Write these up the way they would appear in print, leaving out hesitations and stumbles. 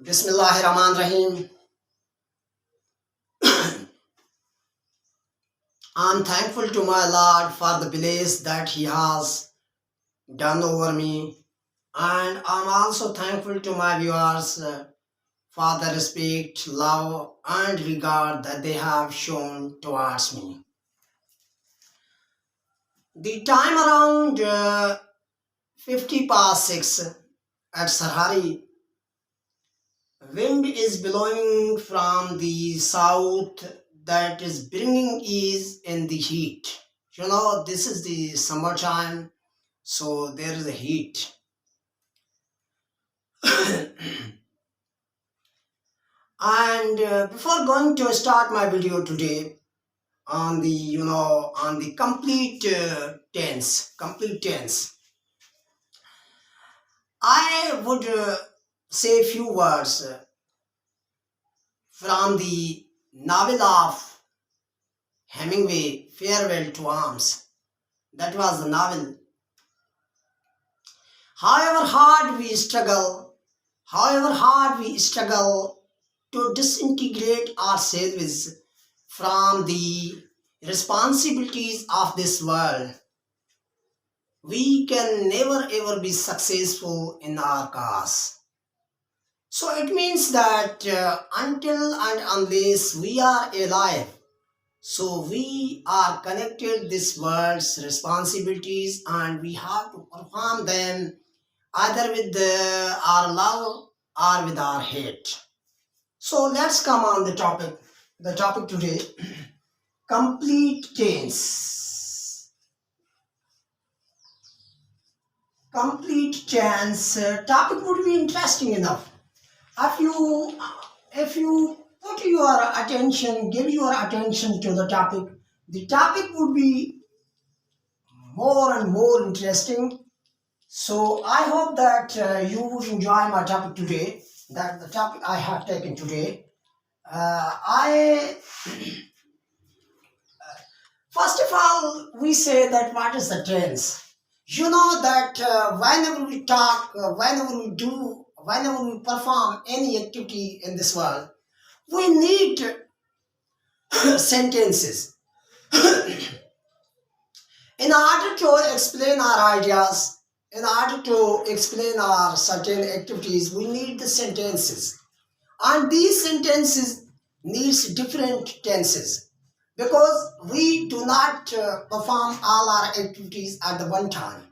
Bismillahirrahmanirrahim. I'm thankful to my Lord for the bliss that He has done over me, and I'm also thankful to my viewers for the respect, love, and regard that they have shown towards me. The time around 50 past 6 at Sarhari, wind is blowing from the south that is bringing ease in the heat. This is the summertime, so there is a heat. And before going to start my video today on the complete tense, I would say a few words from the novel of Hemingway, Farewell to Arms. That was the novel. However hard we struggle to disintegrate ourselves from the responsibilities of this world, we can never ever be successful in our cause. So it means that until and unless we are alive, so we are connected this world's responsibilities and we have to perform them either with our love or with our hate. So let's come on the topic. The topic today, complete tense. Complete tense topic would be interesting enough. If you put your attention, give your attention to the topic would be more and more interesting. So I hope that you would enjoy my topic today. That the topic I have taken today. I First of all, we say that what is the tense? You know that whenever we talk, whenever we perform any activity in this world, we need sentences in order to explain our ideas, in order to explain our certain activities. We need the sentences, and these sentences needs different tenses because we do not perform all our activities at the one time.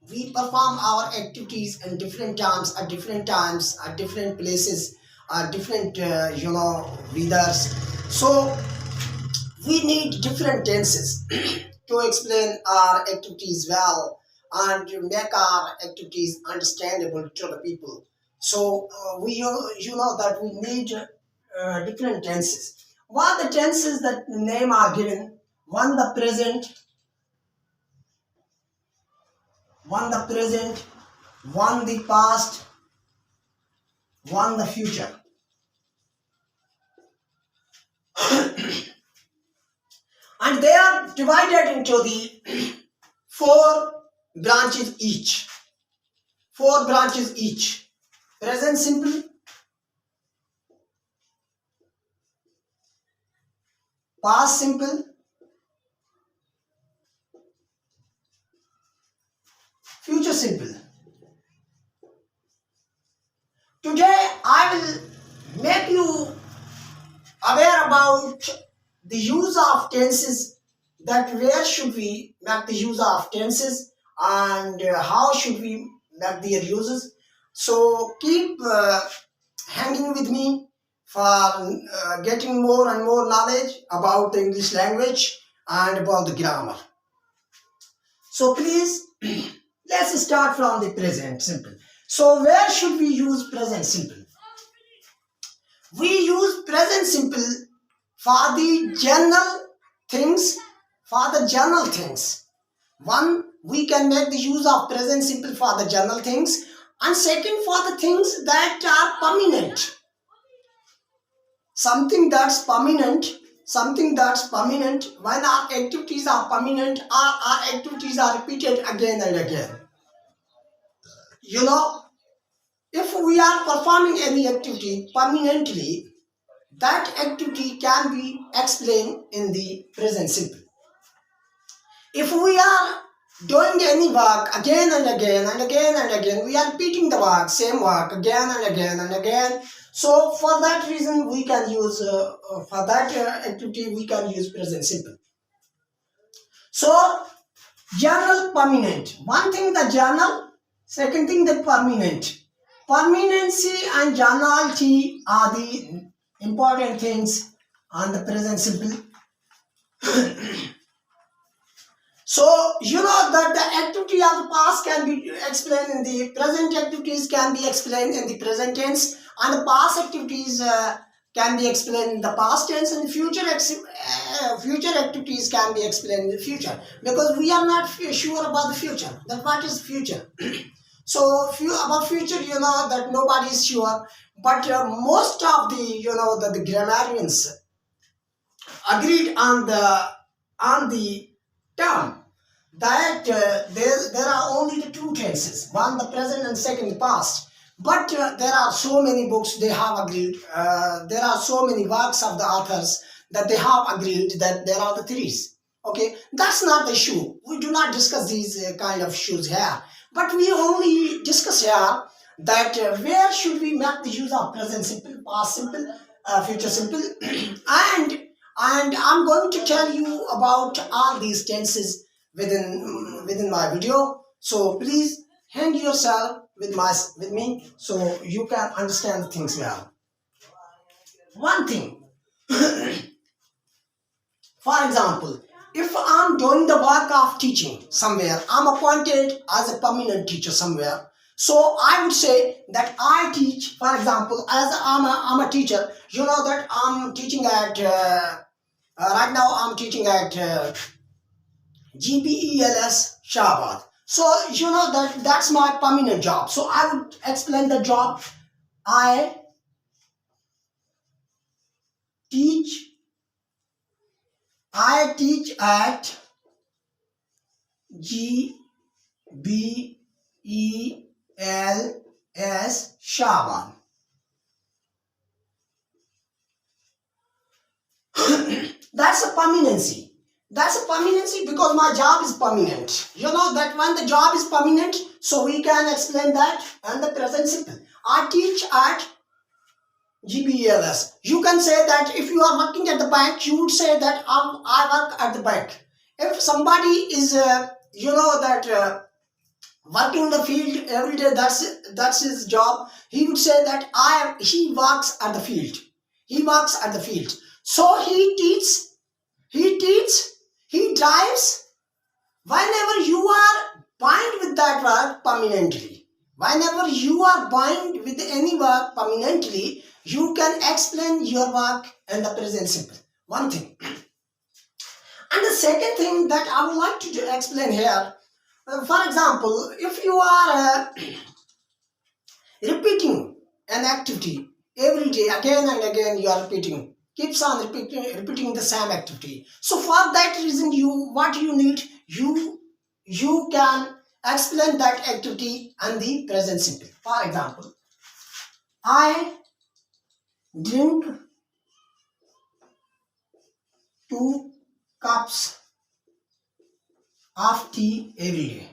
We perform our activities in different times, at different places, at different weathers. So we need different tenses to explain our activities well and to make our activities understandable to the people. So you know that we need different tenses. What the tenses that name are given? One the present, one the present, one the past, one the future. And they are divided into the four branches each. Four branches each. Present simple, past simple, future simple. Today I will make you aware about the use of tenses, that where should we make the use of tenses and how should we make their uses. So keep hanging with me for getting more and more knowledge about the English language and about the grammar. So please, let's start from the present simple. So where should we use present simple? We use present simple for the general things, One, we can make the use of present simple for the general things, and second, for the things that are permanent. Something that's permanent, when our activities are permanent, our activities are repeated again and again. You know, If we are performing any activity permanently, that activity can be explained in the present simple. If we are doing any work again and again and again and again, we are repeating the work, same work again and again and again. So for that reason, we can use for that activity we can use present simple. So general permanent. One thing the general, second thing the permanent. Permanency and generality are the important things on the present simple. So you know that the activity of the past can be explained in the present, activities can be explained in the present tense, and the past activities can be explained in the past tense, and future activities can be explained in the future, because we are not sure about the future. That what is future? So about future, you know that nobody is sure, but most of the the grammarians agreed on the term that there are only the two tenses, one the present and second the past. But there are so many books they have agreed, there are so many works of the authors that they have agreed that there are the threes. Okay, that's not the issue. We do not discuss these kind of issues here, but we only discuss here that where should we make the use of present simple, past simple, future simple, and I'm going to tell you about all these tenses within my video. So please hang yourself with me so you can understand the things well. One thing, for example, if I'm doing the work of teaching somewhere, I'm appointed as a permanent teacher somewhere. So I would say that I teach, for example, as I'm a teacher, you know that I'm teaching at, right now I'm teaching at GBELS Shabad. So you know that that's my permanent job. So I would explain the job. I teach. I teach at GBELS Shabad. That's a permanency. That's a permanency because my job is permanent. You know that when the job is permanent, so we can explain that and the present simple. I teach at GBELS. You can say that if you are working at the bank, you would say that I work at the bank. If somebody is, working in the field every day, that's his job. He would say that he works at the field. He works at the field. So he teaches, he drives. Whenever you are bind with that work permanently, whenever you are bind with any work permanently, you can explain your work in the present simple. One thing. And the second thing that I would like to explain here, for example, if you are repeating an activity every day, again and again, you are repeating, keeps on repeating the same activity. So for that reason, what you need, you can explain that activity and the present simple. For example, I drink 2 cups of tea every day.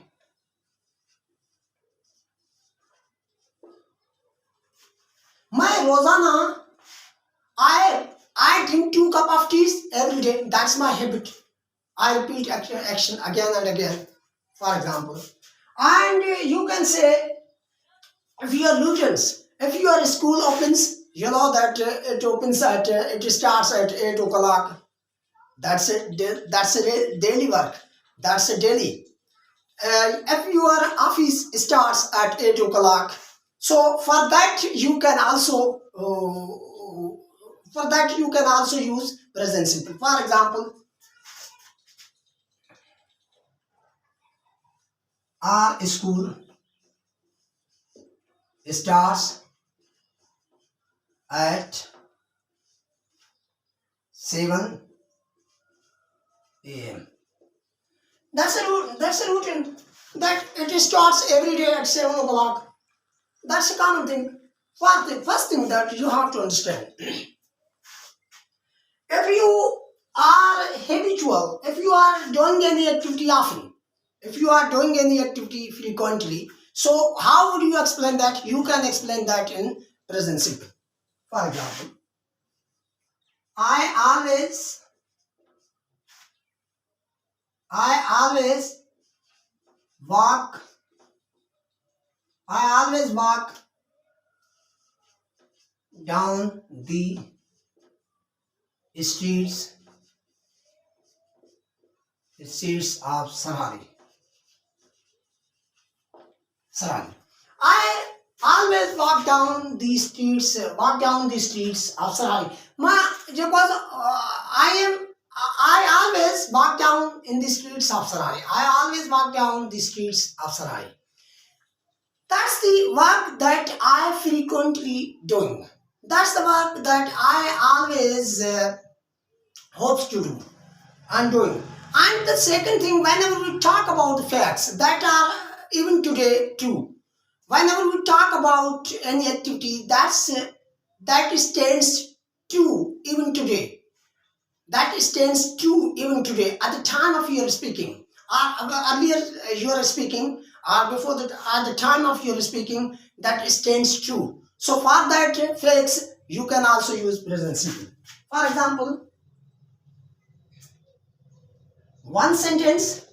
My Rosanna, I drink 2 cups of tea every day. That's my habit. I repeat action again and again, for example. And you can say, if your students, if your school opens, you know that it opens at, it starts at 8 o'clock. That's it. That's a daily work. That's a daily. If your office starts at 8 o'clock, so for that you can also use present simple. For example, our school starts at 7 a.m. That's a routine that it starts every day at 7 o'clock. That's a common thing. First thing that you have to understand, if you are habitual, if you are doing any activity often, if you are doing any activity frequently, so how would you explain that? You can explain that in present simple. For example, I always, I always walk, I always walk down the streets, of Sarali. I always walk down the streets of Sarali. Because I always walk down in the streets of Sarali. I always walk down the streets of Sarali. That's the work that I frequently doing. That's the work that I always hopes to do and doing. And the second thing, whenever we talk about the facts that are even today true, whenever we talk about any activity that stands true even today, that stands true even today at the time of your speaking, or earlier you are speaking, or before that at the time of your speaking, that stands true. So for that facts, you can also use present simple. For example, one sentence,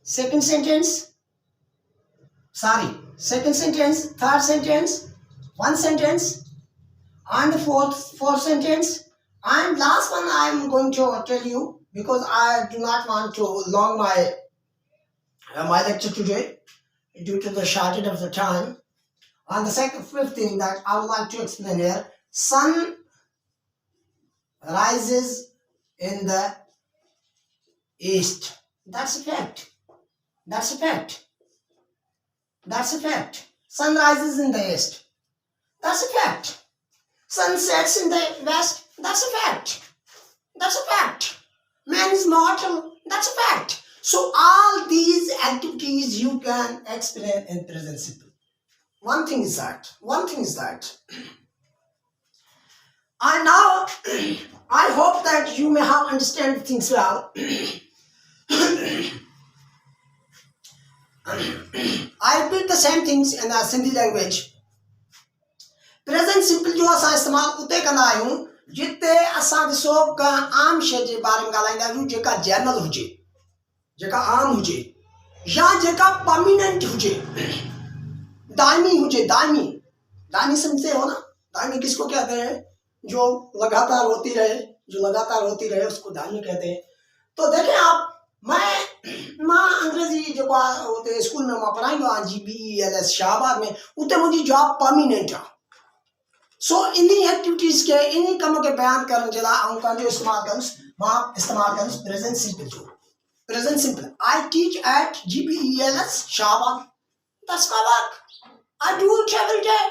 second sentence, second sentence, third sentence, one sentence, and the fourth sentence, and last one I am going to tell you, because I do not want to long my lecture today due to the shortage of the time. And the fifth thing that I would like to explain here: sun rises in the east. That's a fact. That's a fact. That's a fact. Sun rises in the east. That's a fact. Sun sets in the west. That's a fact. That's a fact. Man is mortal. That's a fact. So all these activities you can explain in present simple. One thing is that. And now I hope that you may have understand things well. I repeat the same things in the Sindhi language. Present simple जो असां इस्तेमाल उते कंदा आहियूं जिते असां ॾिसो का आम शइ जे बारे में ॻाल्हाईंदा आहियूं, जेका जनरल हुजे, जेका आम हुजे, या जेका परमानेंट हुजे, दायमी हुजे। दायमी समझते हो ना? दायमी किसको कहते हैं? जो लगातार होती रहे उसको दायमी कहते हैं। तो देखें आप, मां अंग्रेजी जो होते स्कूल में मां पढ़ाईंदो आहियां GBELS शाहबाद में, उते मुंहिंजी जॉब परमानेंट आहे। सो इन्हीं एक्टिविटीज के, इन्हीं कम के बयान करण जे लाइ ऐं कंहिंजो इस्तेमाल कंदुसि प्रेजेंट सिंपल जो। Present simple, I teach at GBELS Shahbad. That's my work. I do it every day.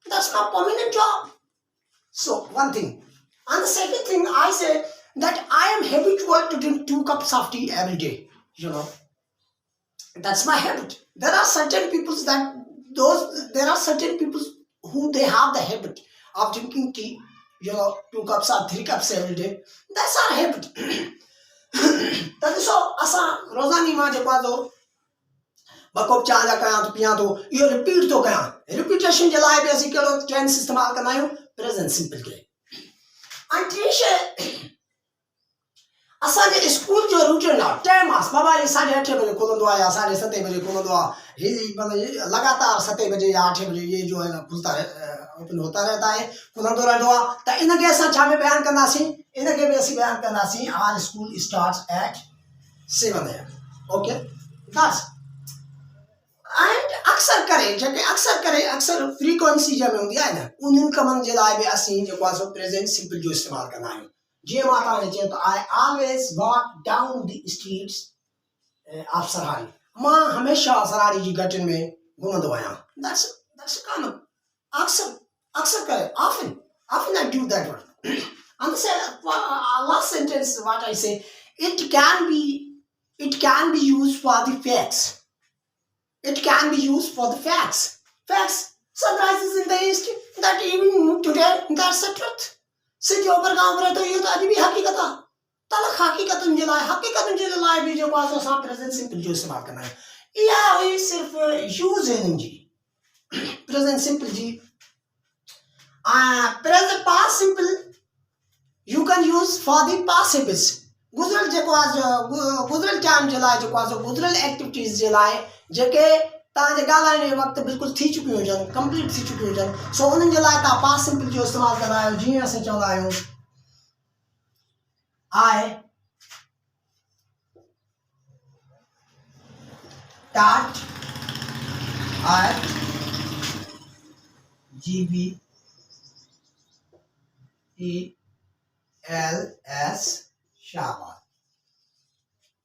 That's my permanent job. So one thing. And the second thing, I say that I am habitual to drink 2 cups of tea every day. That's my habit. There are certain people who they have the habit of drinking tea, 2 cups or 3 cups every day. That's our habit. That is so asa rozani ma je pazo बकोप चाह जा कयां तो पियां तो इहो repeat तो कयां। Repetition जे लाइ बि असीं कहिड़ो टेंस इस्तेमाल कंदा आहियूं? प्रेजेंट सिंपल के। ऐं टी शइ, असांजे स्कूल जो रूटीन आहे टाइम आहे। बाबा जी 8:30 बजे खुलंदो आहे या 7:30 बजे खुलंदो आहे। ये लगातार 7 बजे या 8 बजे ये जो है ना ओपन होता रहता है, खुलंदो रहंदो आहे। त इनखे असां छा में बयान कंदासीं? इनखे बि असीं बयान कंदासीं our school starts at 7 AM। Okay, बस। एंड अक्सर फ्रीक्वेंसी जंहिंमें हूंदी आहे न, उन्हनि कमनि जे लाइ बि असीं जेको आहे सो प्रेजेंट सिंपल जो इस्तेमालु कंदा आहियूं। जीअं मां तव्हांखे चयो त I always walk down the streets of Sarari. मां हमेशह सरारी जी घटियुनि में घुमंदो आहियां। That's common. अक्सर करे, often I do that one. And the last sentence what I say, it can be used for the facts. It can be used for the facts. Facts Sun rises in the east. That even today, that's the truth. City over Gamra to you, that be Hakikata. Tala Hakikatan July, Hakikatan July, video was some present simple juice markana. Yeah, we self use energy. Present simple G. Present past simple you can use for the past habits. गुजरल जेको आज गुजरल time जलाए जेको आज गुजरल activities जलाए जेके तां जे ॻाल्हाइण वक्त बिल्कुल थी चुकी हुजन कंप्लीट थी चुकी हुजन सो उन्हनि जे लाइ तव्हां पास्ट सिंपल जो इस्तेमाल कंदा आहियो जीअं असां चवंदा आहियूं I taught at GBELS Shabbat.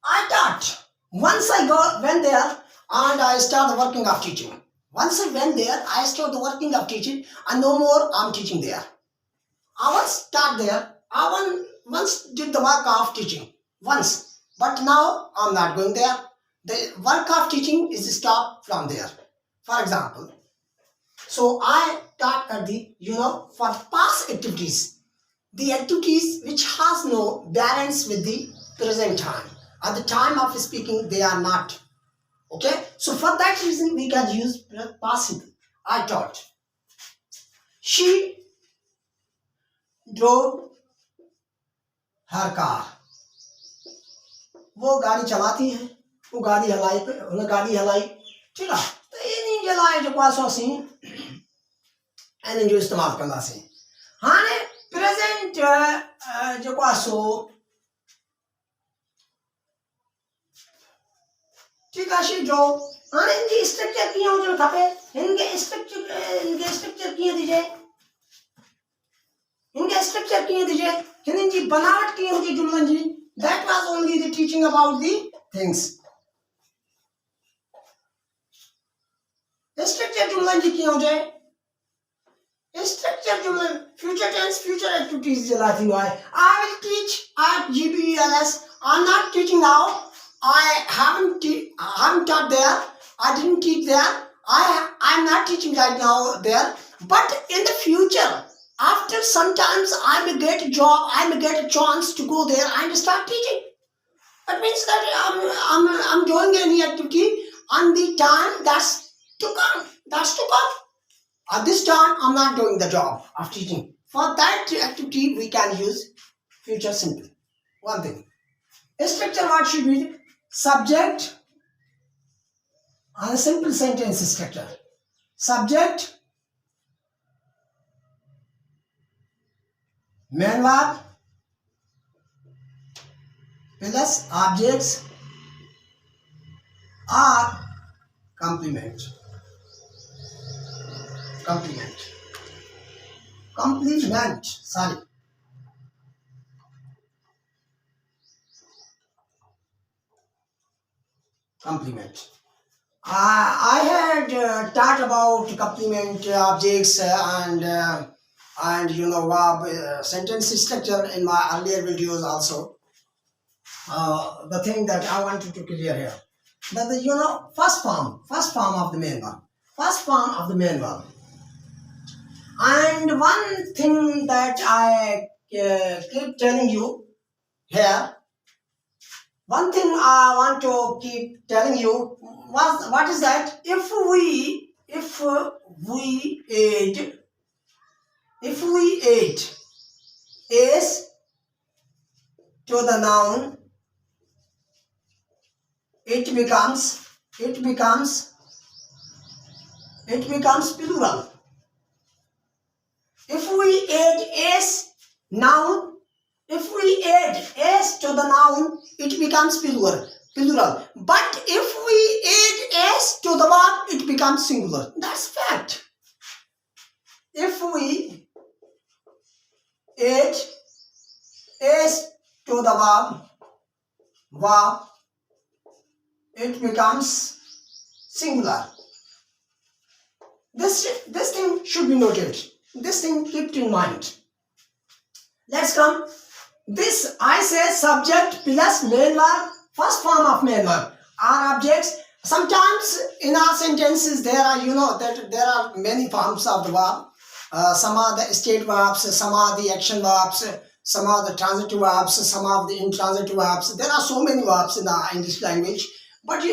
I taught. Once I went there and I started working of teaching. Once I went there, I started working of teaching and no more I'm teaching there. I once start there. I once did the work of teaching. Once. But now I'm not going there. The work of teaching is stopped from there. For example, so I taught at the, for past activities, the activities which has no balance with the present time. At the time of speaking, they are not. Okay? So for that reason, we can use past simple. I taught. She drove her car. वो गाड़ी चलाती है वो गाड़ी हलाई पे उन्हें गाड़ी हलाई ठीक है तो ये नहीं जलाए जो क्वासो सी एने जो इस्तेमाल करना सी हाँ ने प्रेजेंट जो क्वासो ठीक है शी जो हाँ ने इनकी स्ट्रक्चर किया हो जो खापे इनके स्ट्रक्चर किए दीजिए इनके स्ट्रक्चर किए दीजिए इनकी बनावट किए हो जुमलन जी that was only the teaching about the things structure जुमलन जी क्यों जाए structure जुमलन future tense future activities जलाती हुआ है I will teach at GBELS I'm not teaching now I haven't taught there I didn't teach there I'm not teaching right now there but in the future after sometimes I may get a job, I may get a chance to go there and start teaching. That means that I'm doing any activity on the time that's to come. That's to come. At this time, I'm not doing the job of teaching. For that activity, we can use future simple. One thing. Structure what should be? Subject and a simple sentence structure. Subject. Main verb plus objects or complement. Sorry. Complement. I had taught about complement objects and verb sentence structure in my earlier videos also. The thing that I wanted to clear here that the first form of the main verb. And one thing that I keep telling you here, one thing I want to keep telling you was what is that if we add s to the noun, it becomes plural. If we add s to the noun, it becomes plural. But if we add s to the verb, it becomes singular. That's fact. If we add s to the verb, it becomes singular. This thing should be noted. This thing keep in mind. Let's come. This I say subject plus main verb, first form of main verb are objects Sometimes in our sentences there are, that there are many forms of the verb. Some are the state verbs, some are the action verbs, some are the transitive verbs, some are the intransitive verbs. There are so many verbs in the English language. But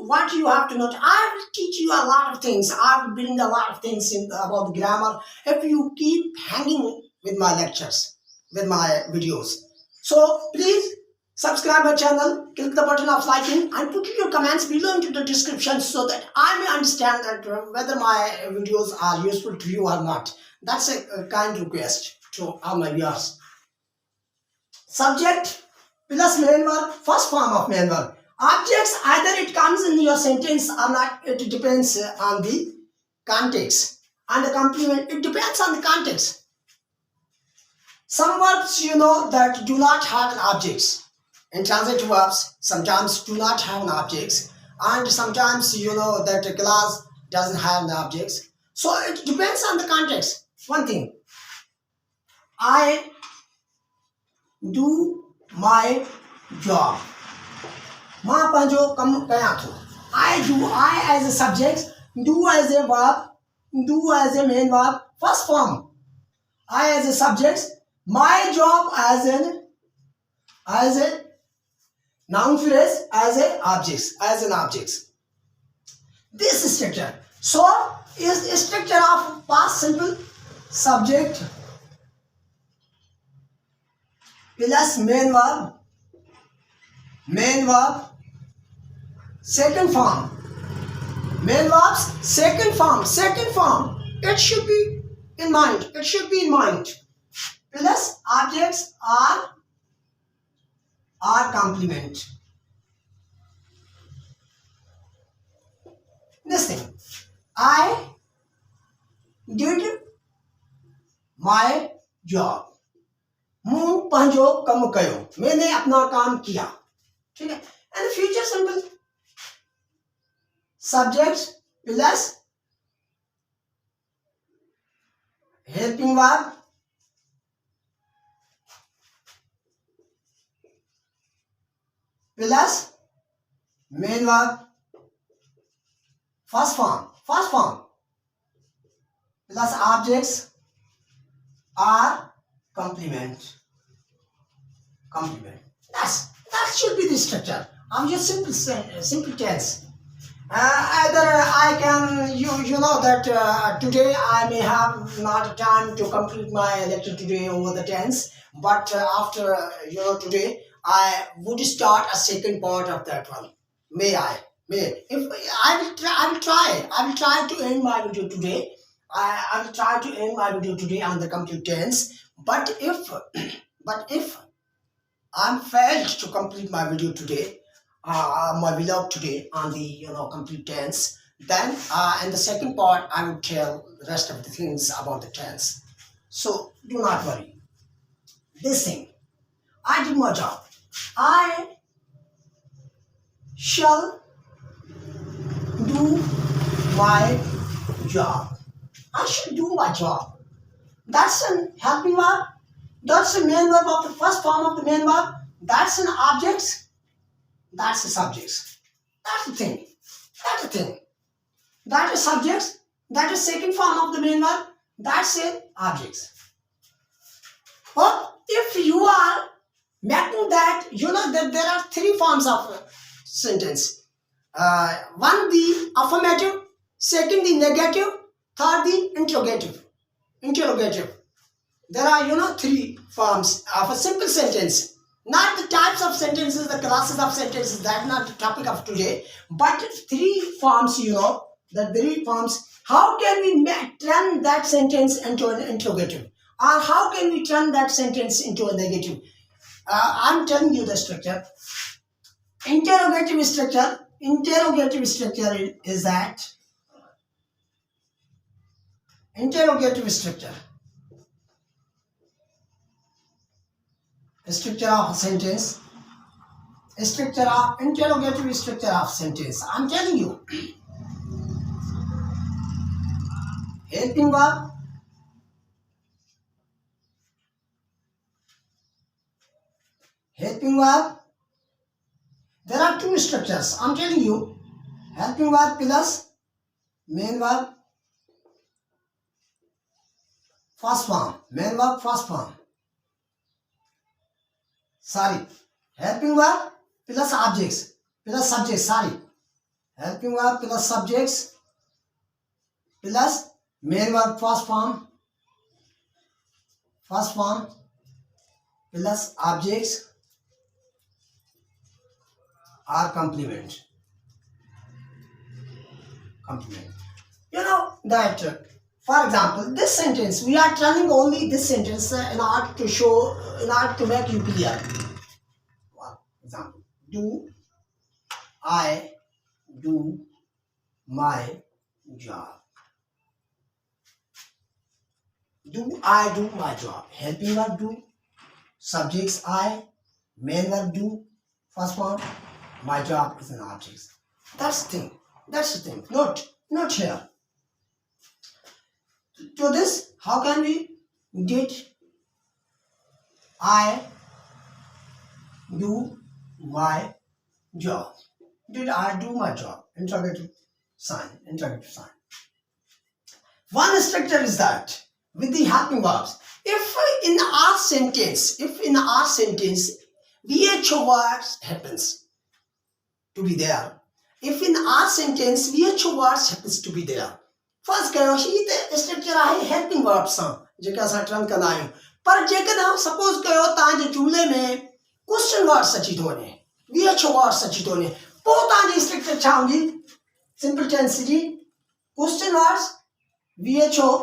what you have to note, I will teach you a lot of things. I will bring a lot of things about the grammar if you keep hanging with my lectures, with my videos. So please subscribe my channel, click the button of liking, and put your comments below into the description so that I may understand that whether my videos are useful to you or not. That's a kind request to all my viewers. Subject plus main verb, first form of main verb. Objects, either it comes in your sentence or not, it depends on the context. And the complement, it depends on the context. Some verbs, that do not have an objects. Intransitive verbs sometimes do not have an objects. And sometimes, that a class doesn't have an objects. So it depends on the context. One thing, I do my job. मां पंहिंजो कमु कयां थो. I as a subject, do as a verb, do as a main verb, first form. I as a subject, my job as a noun phrase, as an object. This is structure. So is a structure of past simple, subject plus main verb, second form. Main verbs, second form. It should be in mind. Plus objects are complement. This thing. I did my job. मूं पंहिंजो कमु कयो. मैंने अपना काम किया. ठीक है. And the future simple. Subject plus helping verb plus main verb, first form plus objects are complement. That should be the structure. I'm just simple tense. Either I can, that today I may have not time to complete my lecture today over the tense, but after today I would start a second part of that one. May if I will try to end my video today. I will try to end my video today on the complete tense. But if I'm failed to complete my video today, my vlog today on the complete tense, then in the second part I will tell the rest of the things about the tense. So do not worry. This thing, I did my job. I shall do my job. I shall do my job. That's an helping verb. That's the main verb of the first form of the main verb. That's an object. That's the subjects. That's the thing. That is subjects. That is second form of the main verb. That's it. Objects. Or if you are making that, that there are three forms of sentence. One the affirmative, second the negative, third the interrogative. There are three forms of a simple sentence. Not the types of sentences, the classes of sentences, that's not the topic of today. But three forms, the three forms. How can we turn that sentence into an interrogative? Or how can we turn that sentence into a negative? I'm telling you the structure. Interrogative structure is that. Interrogative structure of a sentence. Interrogative structure of sentence. I'm telling you. Helping verb, there are two structures. I'm telling you. helping verb plus main verb first form, main verb first form. Sorry, helping verb plus objects plus subjects. Sorry, helping verb plus subjects plus main verb first form plus objects are complement. You know that, for example, this sentence, we are telling only this sentence in order to show, in order to make you clear. For example, do I do my job? Do I do my job? Helping verb do, subjects I, main verb do, first form, my job is an object. That's the thing. That's the thing. Not here. To this, how can we get I do my job? Did I do my job? Interrogative sign. One structure is that with the helping verbs. If in our sentence, VHO words happens to be there. If in our sentence VHO words happens to be there. First कयो ही ते structure आहे helping verbs सां जेके असां turn कंदा आहियूं. पर जेकॾहिं suppose कयो तव्हांजे जुमले में क्वेश्चन वर्ड्स अची थो वञे, VHO वर्ड्स अची थो वञे, पोइ तव्हांजी स्ट्रक्चर छा हूंदी? सिंपल टेंस जी question words VHOW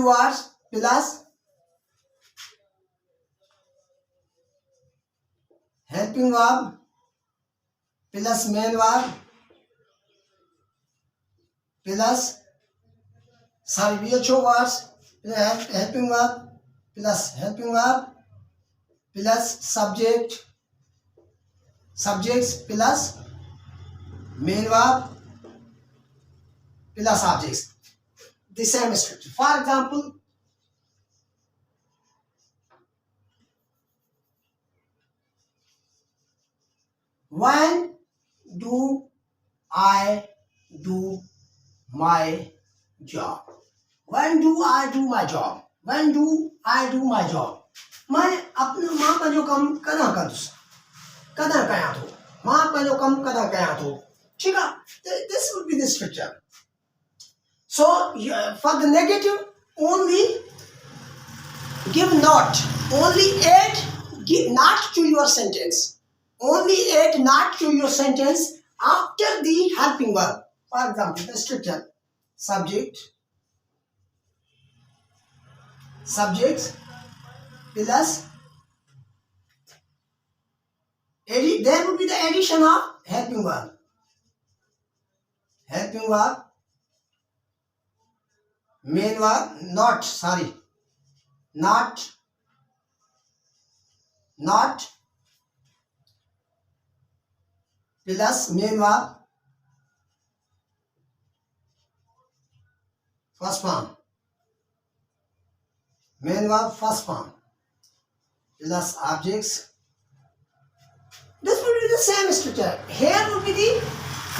words plus helping verb plus main verb plus VHO words helping verb plus subjects plus main verb plus objects. The same structure. For example, when do I do my job? When do I do my job? When do I do my job? मैं अपने माँ का जो काम कदा कया तो माँ का जो काम कदा कया तो ठीक है. This would be the structure. So for the negative, only give not, only add not to your sentence. Only add not to your sentence after the helping verb. For example, the structure subjects plus there would be the addition of helping verb. Main verb not plus main verb first form plus objects. This would be the same structure. Here would be the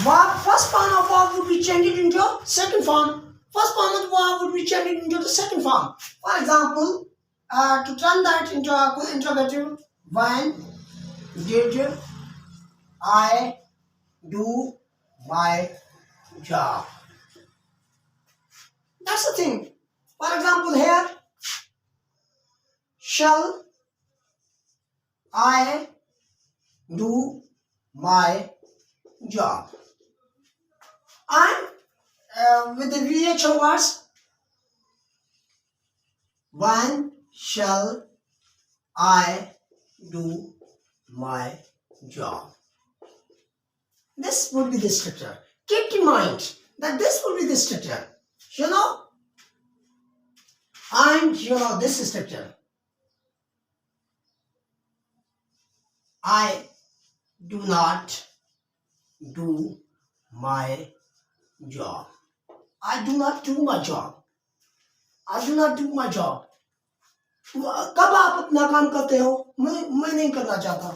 verb, first form of verb would be changed into second form. First form of the verb would be changed into the second form. For example, to turn that into an interrogative, when did I do my job? That's the thing. For example, here, shall I do my job? And with the VHO words, when shall I do my job? This would be the structure. Keep in mind that this would be the structure. And this structure. I do not do my job. I do not do my job. कब आप अपना काम करते हो? मैं नहीं करना चाहता.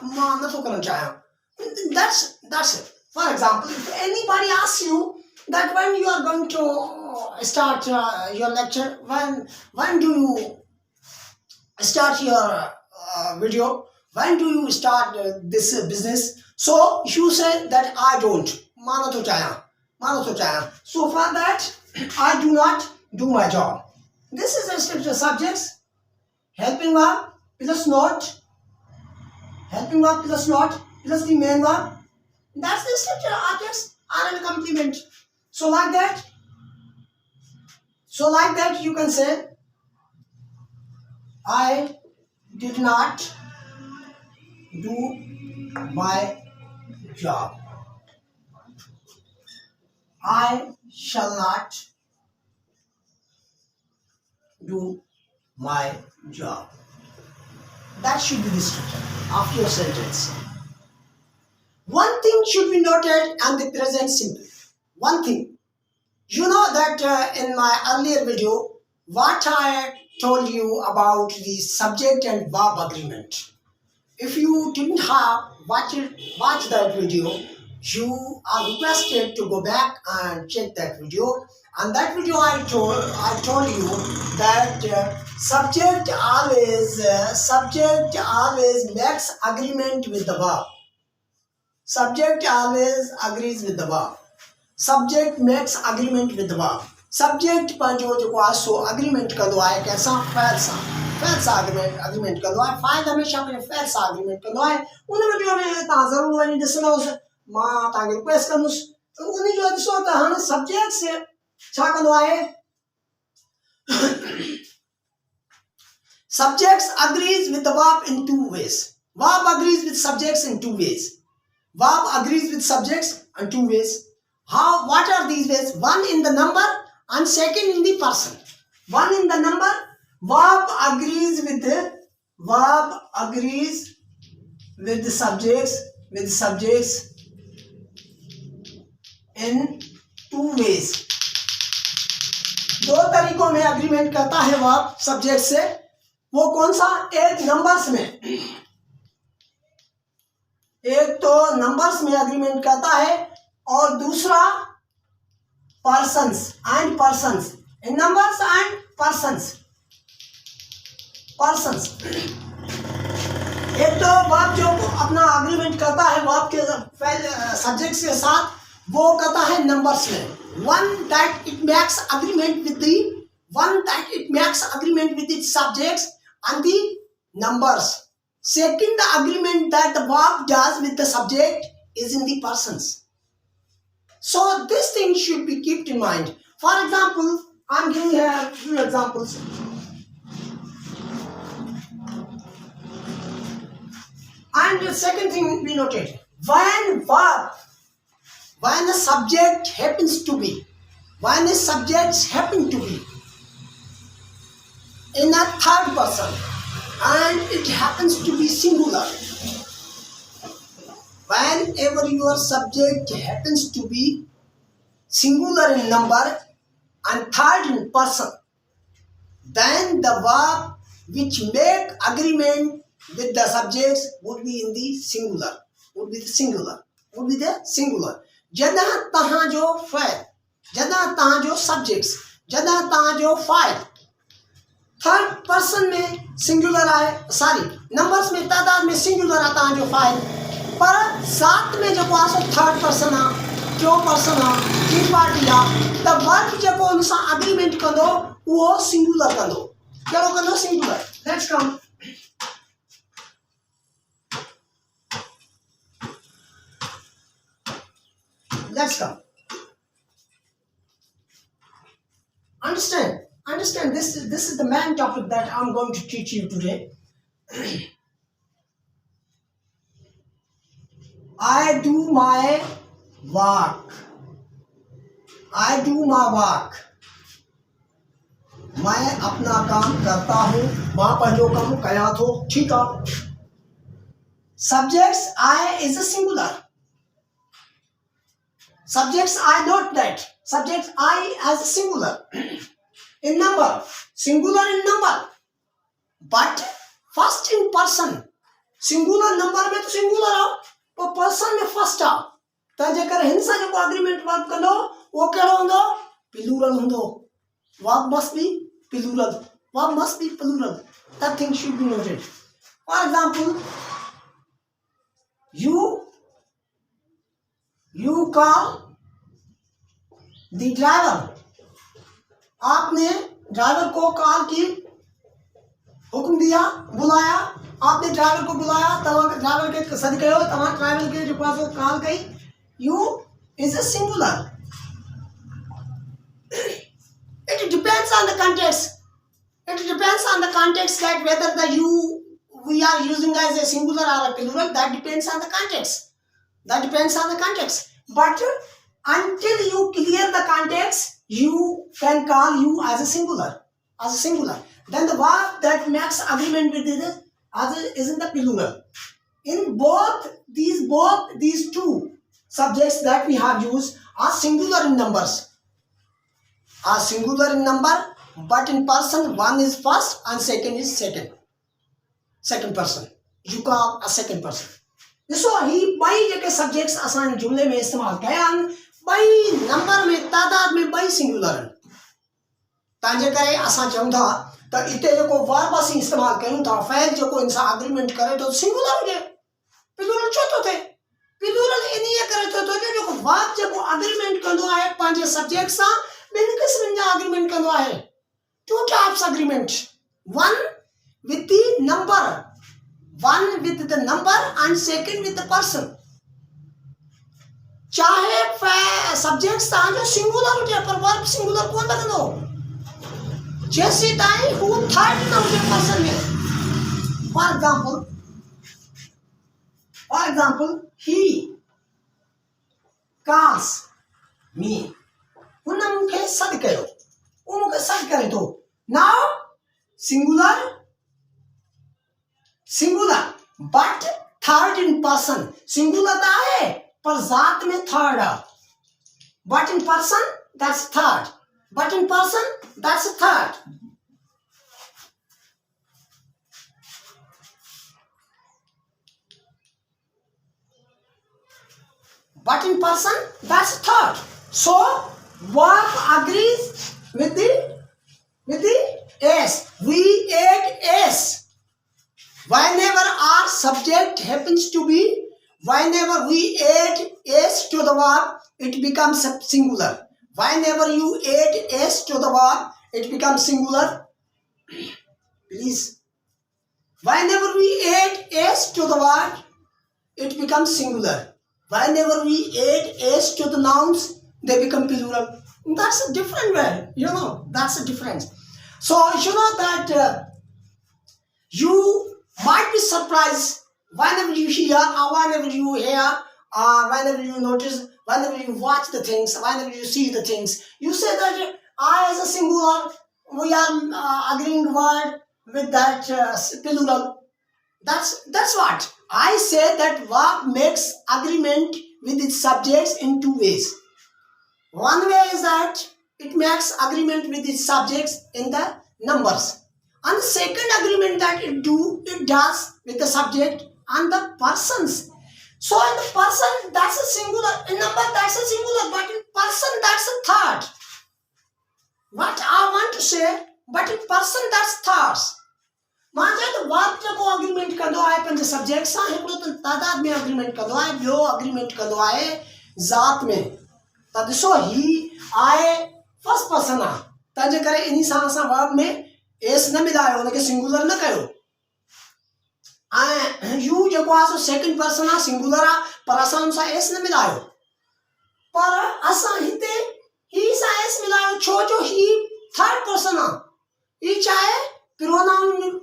मैं नहीं करना चाहता. That's it. For example, if anybody asks you that when you are going to start your lecture, when do you start your video, when do you start this business, so you say that I don't mano to chaya. So for that I do not do my job. This is a structure subjects, helping verb plus not, helping verb plus not plus the main verb. That's the structure objects are a complement. So like that, you can say I did not do my job. I shall not do my job. That should be the structure of your sentence. One thing should be noted and the present simple. One thing. You know that in my earlier video, what I told you about the subject and verb agreement. If you didn't have watch that video, you are requested to go back and check that video. And that video I told you that subject always makes agreement with the verb. Subject always agrees with the verb. Subject makes agreement with the verb. Subject पंहिंजो जेको आहे सो agreement कंदो आहे कंहिंसां फ़इल सां agreement कंदो आहे. File हमेशह पंहिंजे फ़इल सां agreement कंदो आहे. उन वीडियो में तव्हां ज़रूरु वञी ॾिसंदुसि. मां तव्हांखे रिक्वेस्ट कंदुसि त उन जो ॾिसो त हाणे सब्जेक्ट छा कंदो आहे. Subjects agrees with the verb in two ways. Verb agrees with subjects in two ways. Verb agrees with subjects in two ways. How? What are these ways? One in the number and second in the person. One in the number. Verb agrees with the subjects in two ways. दो तरीकों में agreement करता है verb subject से. वो कौन सा? एक numbers में, एक तो numbers में agreement करता है और दूसरा persons in numbers and persons. एक तो वर्ब जो अपना अग्रीमेंट करता है वर्ब के सब्जेक्ट के साथ, वो करता है नंबर्स में. one that it makes agreement with its subjects and the numbers. Second, the agreement that the verb does with the subject is in the persons. So this thing should be kept in mind. For example, I'm giving here a few examples. And the second thing we noted, when a subject happens to be, when a subject happen to be in a third person and it happens to be singular, whenever your subject happens to be singular in number and third in person, then the verb which make agreement with the subjects would be in the singular. जॾहिं तव्हां जो फ़इल, जॾहिं तव्हां जो subjects, जॾहिं तव्हां जो file third person में सिंगुलर आहे, सॉरी नंबर्स में तादाद में सिंगुलर आहे तव्हां जो फ़ाइल, पर साथ में जेको आहे सो थर्ड पर्सन आहे, टियों पर्सन आहे, टी पार्टी आहे, त वर्ब जेको उन सां अग्रीमेंट कंदो उहो सिंगुलर कंदो. कहिड़ो कंदो? Singular. Let's come. Let's come. Understand. This is the main topic that I'm going to teach you today. I do my work. मैं अपना काम करता हूँ. मां पंहिंजो कम कयां थो. ठीक आहे. Subjects I is a singular. Subjects I, not that. Subjects I as a singular. In number. Singular in number. But first in person. Singular number में तो singular हो. पर पर्सन में फर्स्ट आ त जेकर हिन सां जेको अग्रीमेंट वर्क कंदो वो कहिड़ो हूंदो प्लूरल हूंदो verb must be plural verb must be plural that thing should be noted for example you call the driver आपने ड्राइवर को कॉल की हुक्म दिया बुलाया आपने ड्राइवर को बुलाया तव्हां ड्राइवर के सॾु कयो तव्हां ड्राइवर के जेको आहे कॉल कई you is a singular it depends on the context that whether the you we are using as a singular or a plural that depends on the context but until you clear the context you can call you as a singular then the verb that makes agreement with it is in the plural in both these two subjects that we have used are singular in number but in person one is first and second is second person you call a second person ॾिसो ही ॿई जेके subjects असां जुमले में इस्तेमालु कया आहिनि ॿई number में तादाद में ॿई सिंगुलर आहिनि तंहिंजे करे असां चऊं था त हिते जेको वर्ब असीं इस्तेमालु कयूं था फ़ैल जेको इंसान अग्रीमेंट करे थो सिंगुलर हुजे प्लूरल छो थो थिए प्लूरल इन्हीअ करे थो थिए जेको वर्ब जेको अग्रीमेंट कंदो आहे पंहिंजे सब्जेक्ट सां ॿिनि क़िस्मनि जा अग्रीमेंट कंदो आहे two types agreement one with the number and second with the person चाहे सब्जेक्ट्स तव्हांजो सिंगुलर हुजे पर वर्ब सिंगुलर कोन लॻंदो जेसी ताईं हू थर्ड न हुजे पर्सन में for example he calls me हुन मूंखे सॾु कयो वो मुझे सर्च करे तो now singular but third in person singular ता है पर जात में third है but in person that's third but in person that's third so verb agrees with the s we add s whenever our subject happens to be whenever we add s to the verb it becomes singular whenever you add s to the verb it becomes singular please whenever we add s to the verb it becomes singular whenever we add s to the nouns they become plural. That's a different way, that's a difference. So that you might be surprised whenever you hear or whenever you hear or whenever you notice, whenever you watch the things, whenever you see the things, you say that I as a singular, we are agreeing word with that plural. That's what I say that verb makes agreement with its subjects in two ways. One way is that it makes agreement with its subjects in the numbers. And the second agreement that it does with the subject and the persons. So in the person that's a singular, in number that's a singular, but in person that's a third. What I want to say, but in person that's third. मां चयो त verb जेको agreement कंदो आहे पंहिंजे subject सां हिकिड़ो त तादाद में अग्रीमेंट कंदो आहे ॿियो अग्रीमेंट कंदो आहे ज़ात में त ॾिसो ही आहे फर्स्ट पर्सन आहे तंहिंजे करे इन सां असां वर्ब में एस न मिलायो हुनखे सिंगुलर न कयो ऐं यू जेको आहे सो सेकेंड पर्सन आहे सिंगुलर आहे पर असां हुन सां एस न मिलायो पर असां हिते ही सां एस मिलायो छो जो ही थर्ड पर्सन आहे ही चाहे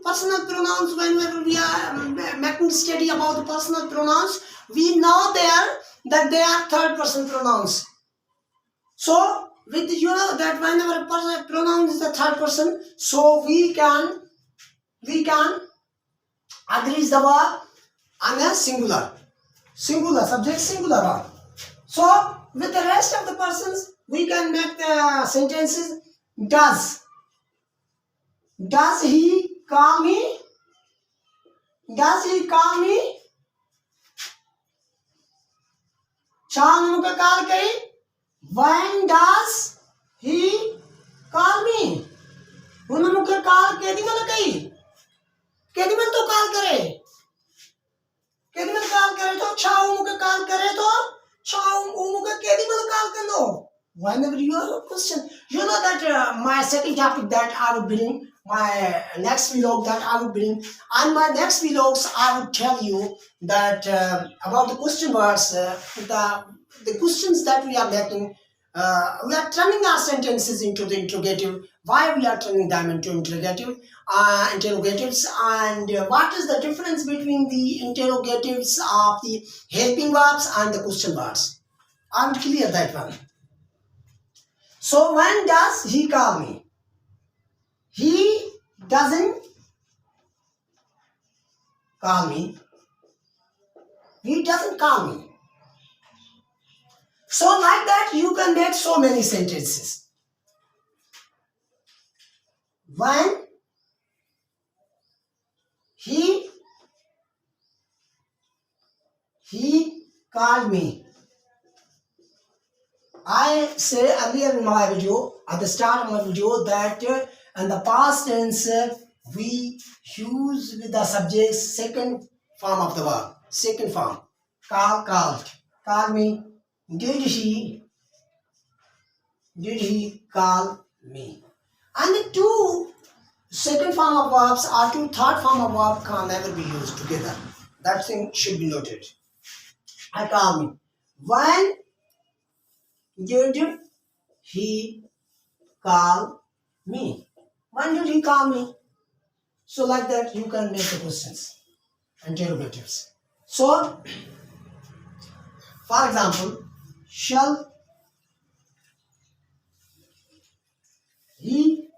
personal pronouns whenever we are making study about the personal pronouns we know there that they are third person pronouns so with that whenever a personal pronoun is the third person so we can agree the verb on a singular subject singular verb so with the rest of the persons we can make the sentences does he call me छा उनके call करी when does he call me उनके call केदी मन कही केदी मन तो call करे केदी मन कॉल करे तो छा उनके कॉल करे तो छा उनके केदी मन कॉल करनो whenever you have a question you know that my second topic that I would bring my next vlog that I would bring and my next vlogs I would tell you that about the question words the questions that we are making we are turning our sentences into the interrogative why we are turning them into interrogatives and what is the difference between the interrogatives of the helping verbs and the question words I would clear that one. So when does he call me? He doesn't call me. He doesn't call me. So like that you can make so many sentences. When he called me. I say earlier in my video, at the start of my video, that in the past tense we use with the subject second form of the verb. Second form. Called. Call me. Did he call me? And the two second form of verbs or two third form of verb can never be used together. That thing should be noted. I call me. When did he call me? When did he call me? So like that you can make the questions, interrogatives. So, for example, shall he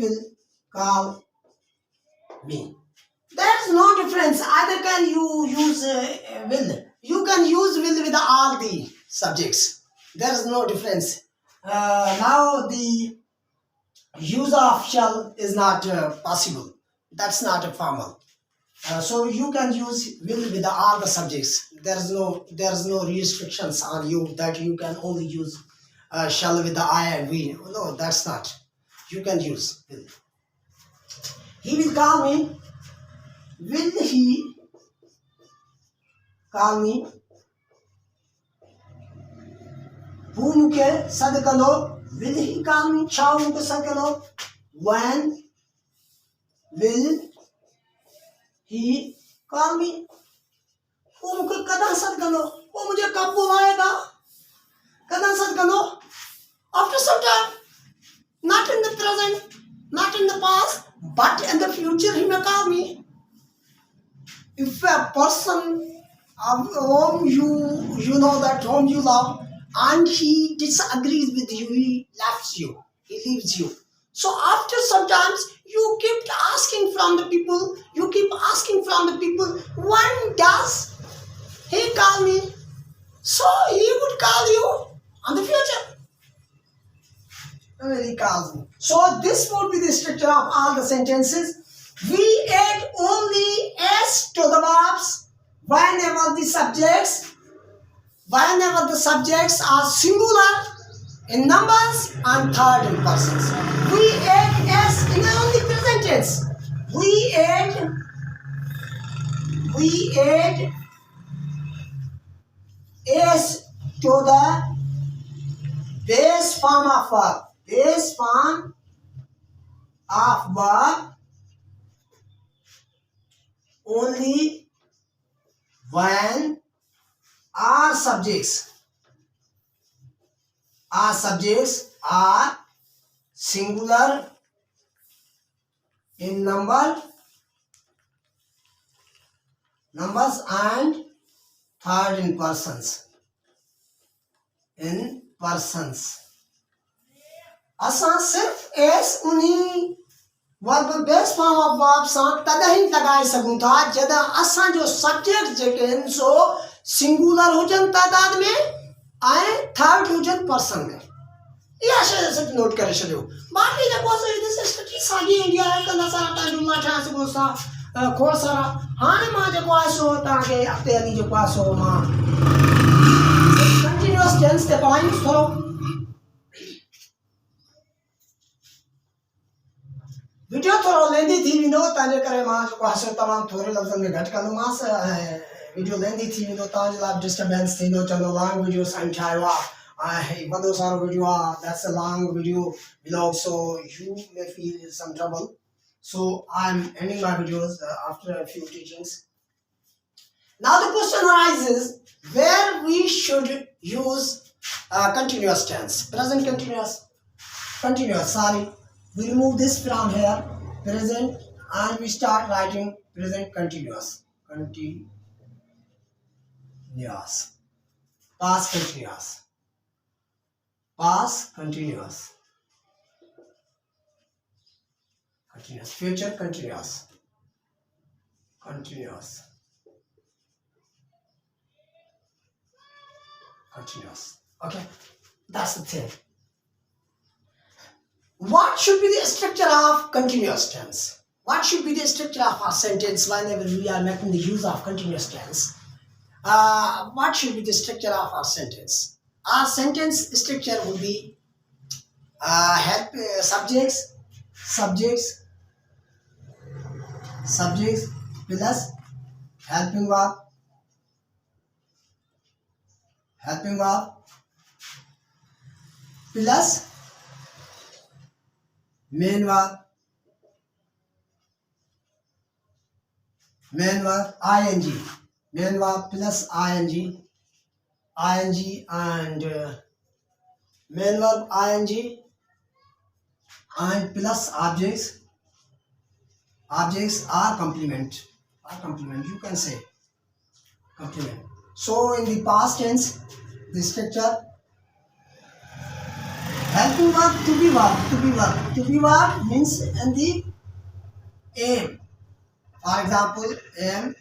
will call me. There's no difference. Either can you use will. You can use will with all the subjects. There is no difference. Now the use of shall is not possible. That's not a formal. So you can use will with all the subjects. There is no restrictions on you that you can only use shall with the I and we. No, that's not. You can use will. He will call me. Will he call me? Whom ke sad kalo? Will he call me? Chao ke sad kalo? When will he call me? Whom ke kada sad kalo? वो मुझे कब बुलाएगा? kada sad kalo? After some time, not in the present, not in the past, but in the future he may call me. If a person whom you know that whom you love and he disagrees with you, he leaves you. So after sometimes you keep asking from the people, when does he call me? So he would call you in the future. When he calls me. So this would be the structure of all the sentences. We add only s to the verbs whenever the subjects are singular in numbers and third in persons. We add s in only present tense. We add s to the base form of verb. Base form of verb only when our subjects are singular in numbers and third in persons. असां सिर्फ S उन्हीं verb base form of verb सां तद ही लगाए सघूं था जद असां जो सब्जेक्ट जेके आहिनि सो सिंगुलर हुजन तादाद में ऐं थर्ड हुजन पर्सन में इहा शइ सिर्फ नोट करे छॾियो बाक़ी जेको असां जी स्ट्रक्चर साॻी ईंदी आहे कंदा सां जुमिला ठाहे सघूं था खोड़ सारा हाणे मां जेको आहे सो तव्हांखे अॻिते हली जेको आहे सो मां कंटिन्यूअस टेंस ते पढ़ाईंदुसि थोरो वीडियो थोरो लेंदी थी वेंदो तंहिंजे करे मां जेको आहे सो तमामु थोरे लफ़्ज़नि में घटि कंदोमांसि ऐं वीडियो लेंदी थी वेंदो तव्हांजे लाइ डिस्टर्बेंस थींदो चवंदो लॉन्ग वीडियो साईं ठाहियो आहे ऐं वॾो सारो वीडियो आहे that's a long video vlog so you may feel some trouble so I'm ending my videos after a few teachings. Now the question arises where we should use continuous tense, present continuous, sorry. We remove this from here, present, and we start writing present continuous, past continuous, future continuous, okay, that's the thing. What should be the structure of continuous tense? What should be the structure of our sentence whenever we are making the use of continuous tense? What should be the structure of our sentence? Our sentence structure would be subjects plus helping verb plus main verb ing, main verb plus ing and main verb ing and plus objects are complement, you can say complement. So in the past tense the structure helping verb to be verb means in the aim. For example, aim,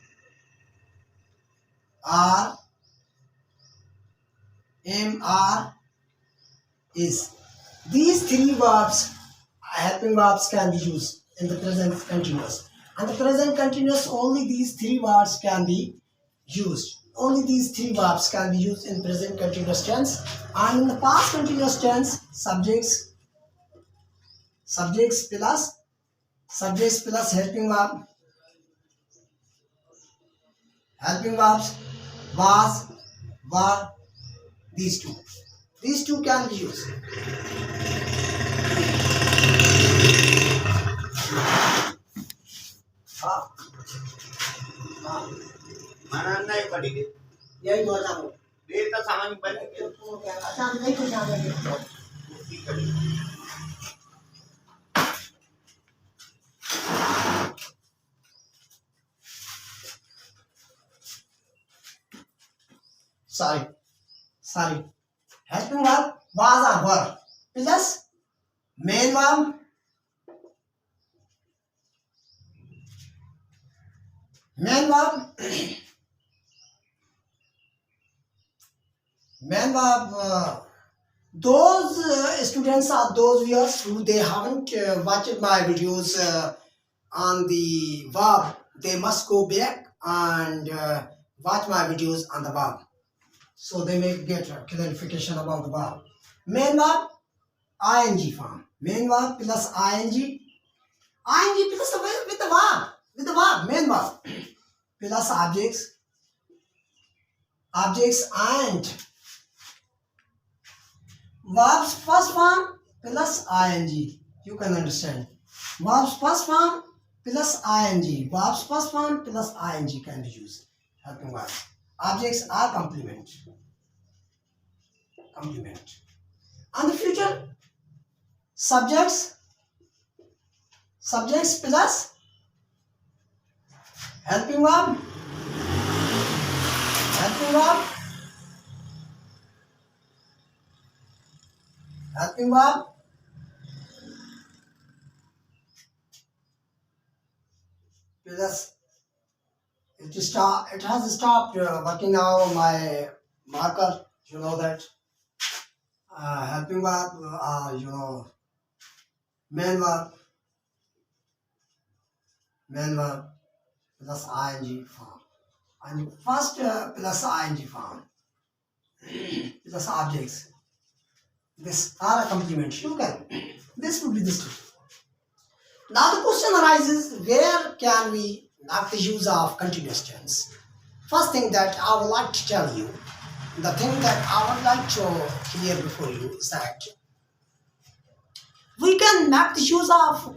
are, is. These three verbs, helping verbs, can be used in the present continuous. And the present continuous, only these three verbs can be used. Only these three verbs can be used in present continuous tense. And in the past continuous tense, subjects plus helping verbs, was, were, these two can be used. नहीं पड़ी यही बोला हूँ देर का सामान बंद अच्छा नहीं कुछ आगे sorry helping verb was or were plus main verb those students or those viewers who they haven't watched my videos on the verb, they must go back and watch my videos on the verb so they may get clarification about the verb. Main verb ing form, main verb plus ing plus with the verb main verb plus objects and verbs first form plus ing. You can understand. Verbs first form plus ing. Verbs first form plus ing can be used. Helping verbs. Objects are complement. And the future subjects plus helping verb plus it has stopped working now my marker, you know that helping verb main verb plus ing form. And first plus ing form plus objects. This are a complement. You can. This would be this two. Now the question arises: where can we make the use of continuous tense? First thing that I would like to tell you, the thing that I would like to clear before you is that we can make the use of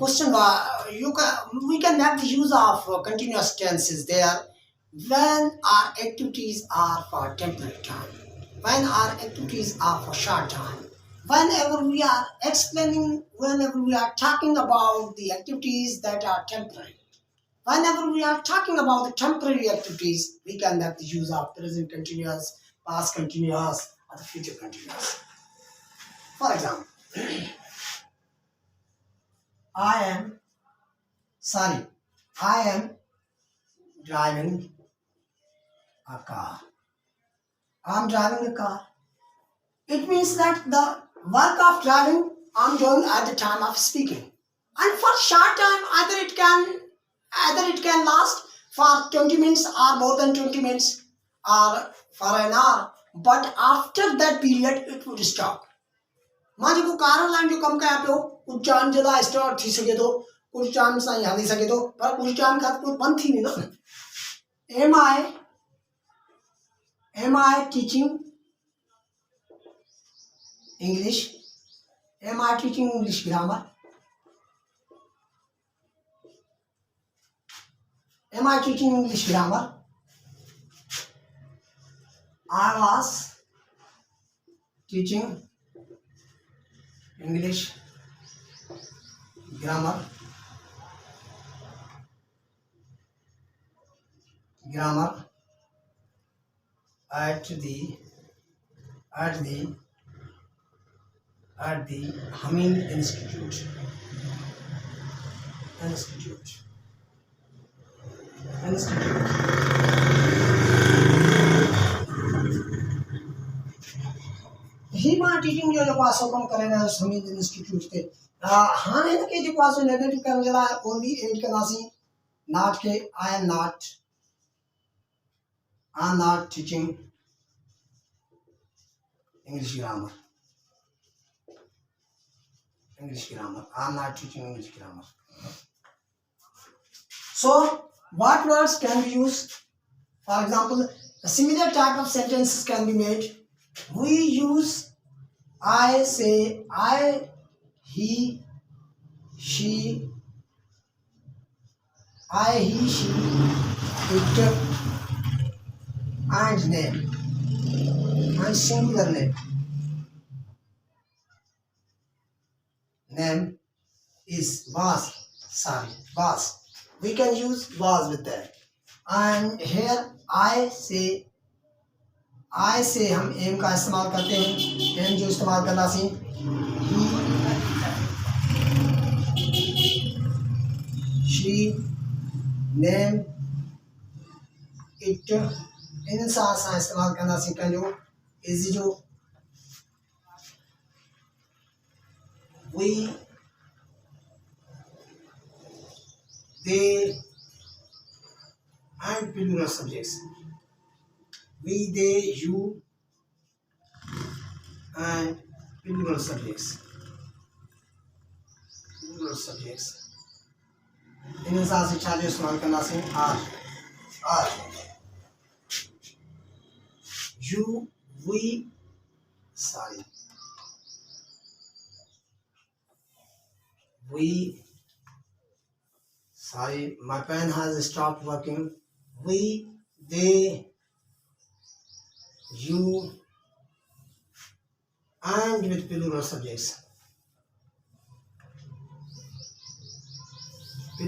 we can make the use of continuous tenses there when our activities are for temporary time, when our activities are for short time, whenever we are explaining, whenever we are talking about the activities that are temporary. Whenever we are talking about the temporary activities, we can make the use of present continuous, past continuous, or the future continuous. For example, I am sorry, I am driving a car. I am driving a car. It means that the work of driving I'm doing at the time of speaking. And for short time, either it can last for 20 minutes or more than 20 minutes or for an hour. But after that period, it would stop. मां जेको car हलाइण जो कमु कयां पियो कुझु time जे लाइ start थी सघे थो कुझु टाइम सां हली सघे थो पर कुझु टाइम खां पोइ बंदि थी वेंदो न am I teaching English? Am I teaching English grammar? Am I teaching English grammar? I was teaching English grammar at the Humming Institute. ही मां टीचिंग जो जेको आहे कमु करे रहियो हमीद इंस्टीट्यूट ते हाणे हिनखे जेको आहे नेगेटिव करण जे लाइ ओनली एड कंदासीं नॉट के I am not teaching English grammar I am not teaching English grammar. So what words can we use? For example, a similar type of sentences can be made. We use I say, I, he, she, it, and name, and singular name. Name is was. We can use was with that. And here I say हम M का इस्तेमाल करते हैं M जो इस्तेमाल करना सी she name it इन साथ इस्तेमाल करना सी जो इज जो we they and plural subjects. We, they, you and plural subjects. इन हिसाब से छा जो इस्तेमाल करना सी are you we sorry my pen has stopped working. We, they, you and with plural subjects. We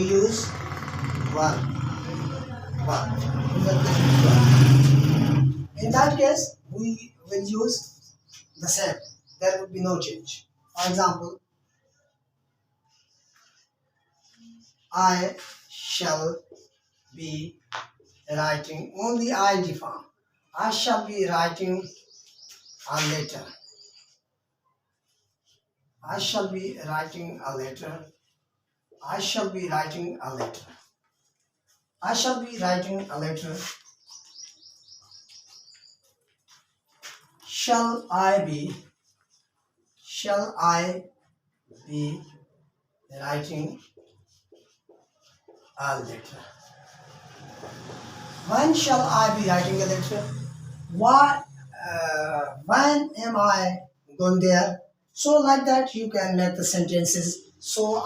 use verb. In that case we will use the same. There would be no change. For example, I shall be writing only ing form. I shall be writing a letter. I shall be writing a letter. I shall be writing a letter. I shall be writing a letter. Shall I be? Shall I be writing a letter? When shall I be writing a letter? Why? When am I going there? So like that you can make the sentences. So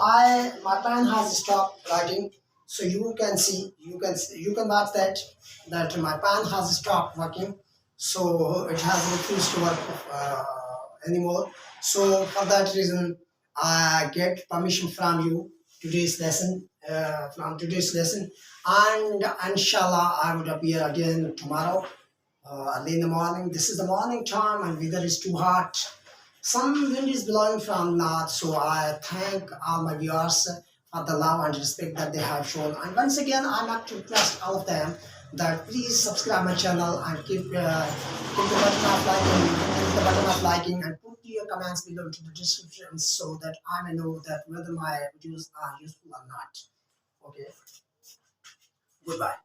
my pen has stopped writing. So you can see, you can watch that my pen has stopped working. So it has refused to work anymore. So for that reason, I get permission from you from today's lesson, and inshallah I would appear again tomorrow early in the morning. This is the morning time and weather is too hot. Some wind is blowing from north, so I thank all my viewers for the love and respect that they have shown. And once again, I like to request all of them that please subscribe my channel and keep the button of liking and put your comments below into the description so that I may know that whether my videos are useful or not. Okay, goodbye.